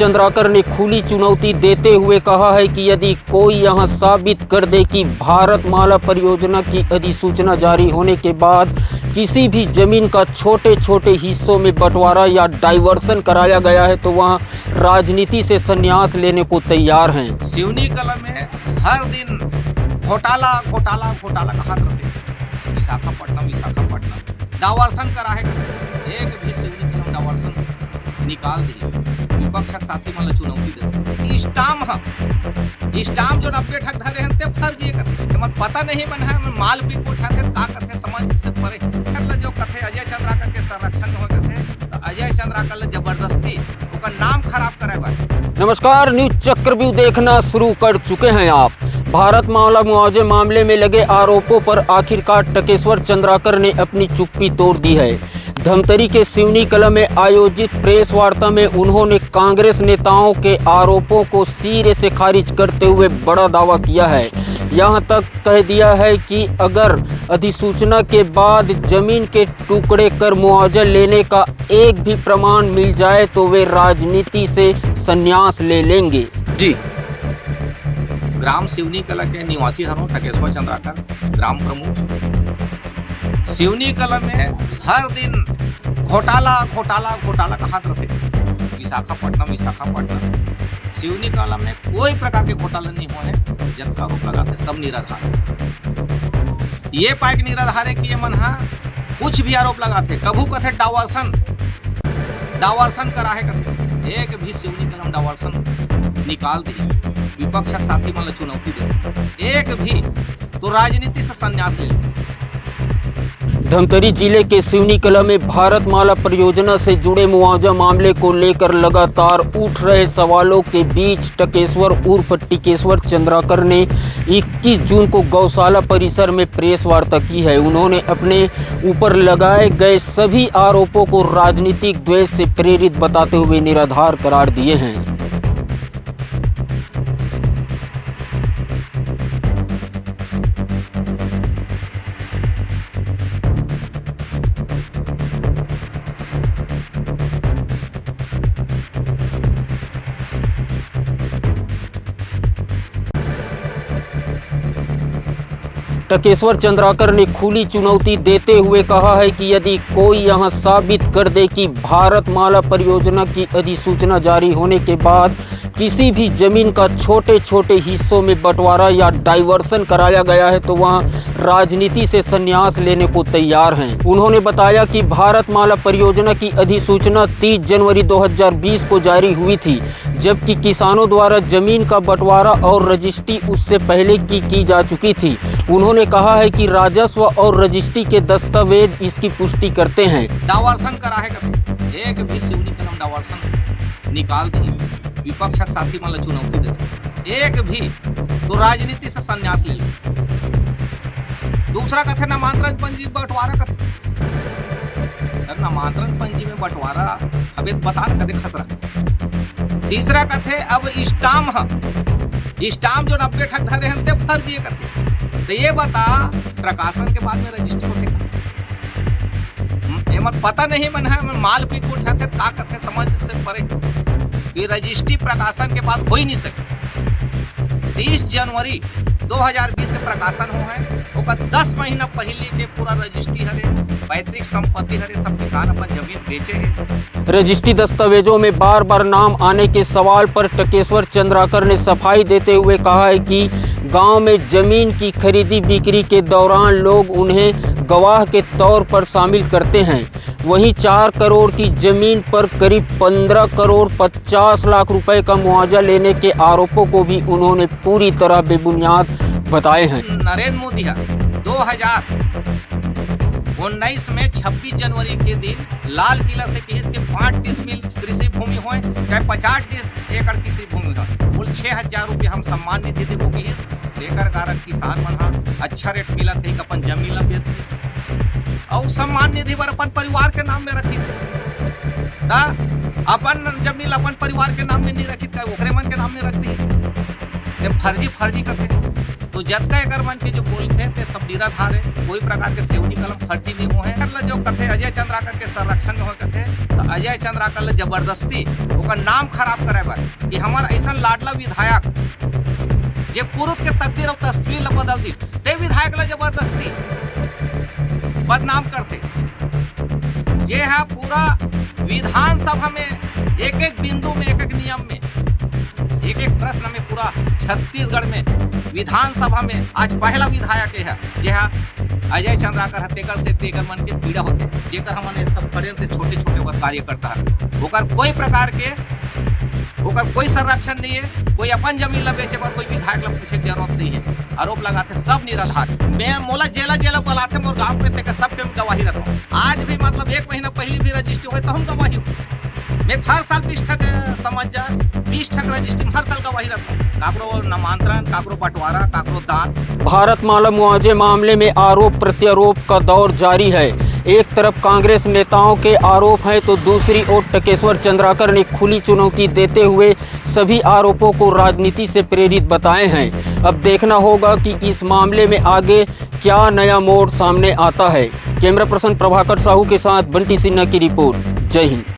चंद्राकर ने खुली चुनौती देते हुए कहा है कि यदि कोई यहां साबित कर दे कि भारतमाला परियोजना की अधिसूचना जारी होने के बाद किसी भी जमीन का छोटे छोटे हिस्सों में बंटवारा या डाइवर्सन कराया गया है तो वहां राजनीति से संन्यास लेने को तैयार हैं। सिवनी कला में हर दिन घोटाला घोटाला घोटाला का हाथ रखे। विशाखापट्टनम डावर्सन करा है, एक भी सिवनी कलम डावर्सन निकाल दी। विपक्ष साथी मन चुनौती दे स्टाम जो 90 ठक धरे हन ते फर्जी कथे मन पता नहीं मन है माल भी उठाते का कथे समझ से परे कर जो कथे अजय चंद्राकर के संरक्षण हो कथे तो अजय चंद्राकर जबरदस्ती ओकर नाम खराब करे बा। नमस्कार, न्यूज चक्रव्यूह देखना शुरू कर चुके हैं आप। भारतमाला मुआवजे मामले में लगे आरोपों पर आखिरकार टकेश्वर चंद्राकर ने अपनी चुप्पी तोड़ दी है। धमतरी के सिवनी कला में आयोजित प्रेस वार्ता में उन्होंने कांग्रेस नेताओं के आरोपों को सिरे से खारिज करते हुए बड़ा दावा किया है। यहां तक कह दिया है कि अगर अधिसूचना के बाद जमीन के टुकड़े कर मुआवजा लेने का एक भी प्रमाण मिल जाए तो वे राजनीति से संन्यास ले लेंगे। जी, ग्राम सिवनी कला के निवासी हरों टकेश्वर चंद्राकर, ग्राम प्रमुख। सिवनी कला में हर दिन घोटाला घोटाला घोटाला का हाथ रखे। विशाखापट्टनम सिवनी कला में कोई प्रकार के घोटाला नहीं हुआ है। जब का आरोप लगाते सब निराधार, ये पाइक निराधार है कि ये मन कुछ भी आरोप लगाते कभू कथे डावर्सन करा है कथे, एक भी सिवनी कलम डावर्सन निकाल दी। विपक्ष साथी मन चुनौती दे, एक भी तो राजनीति से संन्यास ले। धमतरी जिले के सिवनी कला में भारतमाला परियोजना से जुड़े मुआवजा मामले को लेकर लगातार उठ रहे सवालों के बीच टकेश्वर उर्फ टिकेश्वर चंद्राकर ने 21 जून को गौशाला परिसर में प्रेस वार्ता की है। उन्होंने अपने ऊपर लगाए गए सभी आरोपों को राजनीतिक द्वेष से प्रेरित बताते हुए निराधार करार दिए हैं। टकेश्वर चंद्राकर ने खुली चुनौती देते हुए कहा है कि यदि कोई यहां साबित कर दे कि भारतमाला परियोजना की अधिसूचना जारी होने के बाद किसी भी जमीन का छोटे छोटे हिस्सों में बंटवारा या डाइवर्सन कराया गया है तो वहां राजनीति से संन्यास लेने को तैयार हैं। उन्होंने बताया कि भारतमाला परियोजना की अधिसूचना 30 जनवरी 2020 को जारी हुई थी, जबकि किसानों द्वारा जमीन का बंटवारा और रजिस्ट्री उससे पहले की जा चुकी थी। उन्होंने कहा है कि राजस्व और रजिस्ट्री के दस्तावेज इसकी पुष्टि करते हैं। डावर्सन करा है कथे, एक भी सिवनी कलम डावर्सन निकाल दी। विपक्ष साथी मन चुनौती देते, एक भी तो राजनीति से संन्यास ले। दूसरा कथे नामांतरण पंजी बंटवारा कथे, नामांतरण पंजी में बंटवारा अबे बता कदे खस रहा। तीसरा कथे अब स्टाम जो 90 ठक धरे हैं ते फर्जी कथे, तो ये बता प्रकाशन के बाद में रजिस्ट्री होते मत पता नहीं मन है माल भी उठाते का कथे समझ से परे। ये रजिस्ट्री प्रकाशन के बाद हो ही नहीं सके। 30 जनवरी 2020 के प्रकाशन हो है, ओकर 10 महीना पहले के पूरा रजिस्ट्री हरे, पैतृक संपत्ति हरे, सब किसान अपन जमीन बेचे हैं। रजिस्ट्री दस्तावेजों में बार बार नाम आने के सवाल पर टकेश्वर चंद्राकर ने सफाई देते हुए कहा है कि गांव में जमीन की खरीदी बिक्री के दौरान लोग उन्हें गवाह के तौर पर शामिल करते हैं। वहीं 4 करोड़ की जमीन पर करीब 15 करोड़ 50 लाख रुपए का मुआवजा लेने के आरोपों को भी उन्होंने पूरी तरह बेबुनियाद बताए हैं। नरेंद्र मोदी 2019 में 26 जनवरी के दिन लाल किला से कहिस के 5 डिसमिल कृषि भूमि हो चाहे 50 एकड़ कृषि भूमि हो, कुल 6000 रुपये हम सम्मान निधि देवो कहिस। एकर कारण किसान मन अच्छा रेट मिला थे, अपन जमीन ला बेचिस और सम्मान निधि पर अपन परिवार के नाम में रखी अपन जमीन अपन परिवार के नाम में नहीं रखी, ओकरे मन के नाम में रख दी। ते फर्जी फर्जी कथे तो जतका एकर मन के जो बोलते ते सब निराधार है, कोई प्रकार के सेवनी कलम फर्जी नहीं हुए हैं। जो कथे अजय चंद्राकर के संरक्षण में हो कथे तो अजय चंद्राकर ले जबरदस्ती ओकर नाम खराब करे बर कि हमार ऐसा लाडला विधायक जे पुरुष के तकदीर और तस्वीर ला बदल दिस ते विधायक ला जबरदस्ती बदनाम करते जे है पूरा विधानसभा में एक एक बिंदु में एक एक नियम में एक एक प्रश्न में पूरा छत्तीसगढ़ में विधानसभा में आज पहला विधायक है जे है अजय चंद्राकर हत्याकर से तेकर मन के पीड़ा होते जेकर हमने सब पर्यंत छोटे छोटे कार्यकर्ता है ओकर कोई प्रकार के ओकर कोई संरक्षण नहीं है, कोई अपन जमीन ला बेचे पर कोई विधायक ला पूछे की जरूरत नहीं है। आरोप लगाते सब निराधार। मैं मोला जेला जेला बुलाते मोर गांव पे ते सब के गवाही रखता हूँ। आज भी मतलब 1 महीना पहले भी रजिस्टर हुए तो हम गवाही मैं हर साल 20% समझ जा 20% रजिस्टर हर साल गवाही रखता हूँ। काकरो नामांतरण, काकरो बंटवारा, काकरो दान। भारतमाला मुआवजे मामले में आरोप प्रत्यारोप का दौर जारी है। एक तरफ कांग्रेस नेताओं के आरोप हैं तो दूसरी ओर टकेश्वर चंद्राकर ने खुली चुनौती देते हुए सभी आरोपों को राजनीति से प्रेरित बताए हैं। अब देखना होगा कि इस मामले में आगे क्या नया मोड़ सामने आता है। कैमरा पर्सन प्रभाकर साहू के साथ बंटी सिन्हा की रिपोर्ट। जय हिंद।